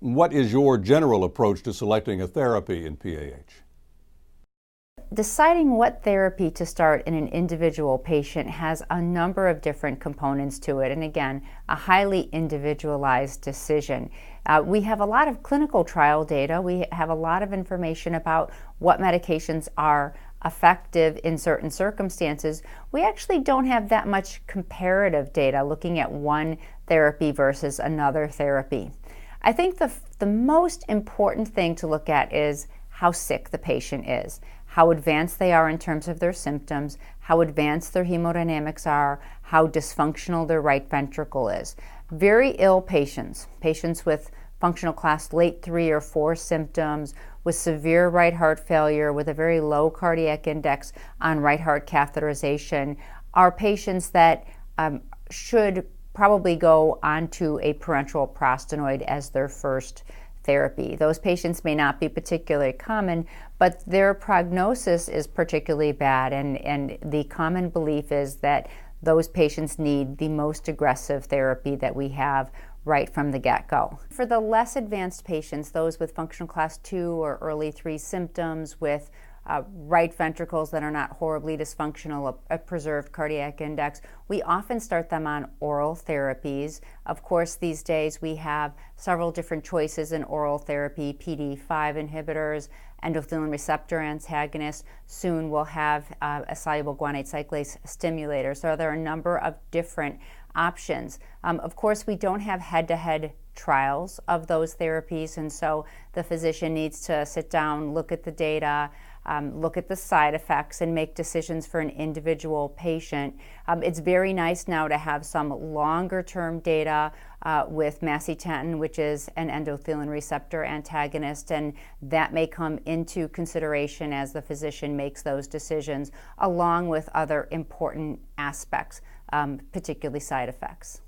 What is your general approach to selecting a therapy in PAH? Deciding what therapy to start in an individual patient has a number of different components to it, and again, a highly individualized decision. We have a lot of clinical trial data. We have a lot of information about what medications are effective in certain circumstances. We actually don't have that much comparative data looking at one therapy versus another therapy. I think the most important thing to look at is how sick the patient is, how advanced they are in terms of their symptoms, how advanced their hemodynamics are, how dysfunctional their right ventricle is. Very ill patients, patients with functional class late 3 or 4 symptoms, with severe right heart failure, with a very low cardiac index on right heart catheterization, are patients that should probably go onto a parenteral prostanoid as their first therapy. Those patients may not be particularly common, but their prognosis is particularly bad, and the common belief is that those patients need the most aggressive therapy that we have right from the get-go. For the less advanced patients, those with functional class 2 or early 3 symptoms, with right ventricles that are not horribly dysfunctional, a preserved cardiac index, we often start them on oral therapies. Of course, these days we have several different choices in oral therapy: PDE5 inhibitors, endothelin receptor antagonists. Soon we'll have a soluble guanate cyclase stimulator. So there are a number of different options. Of course, we don't have head-to-head trials of those therapies, and so the physician needs to sit down, look at the data, look at the side effects, and make decisions for an individual patient. It's very nice now to have some longer-term data with macitentan, which is an endothelin receptor antagonist, and that may come into consideration as the physician makes those decisions, along with other important aspects, particularly side effects.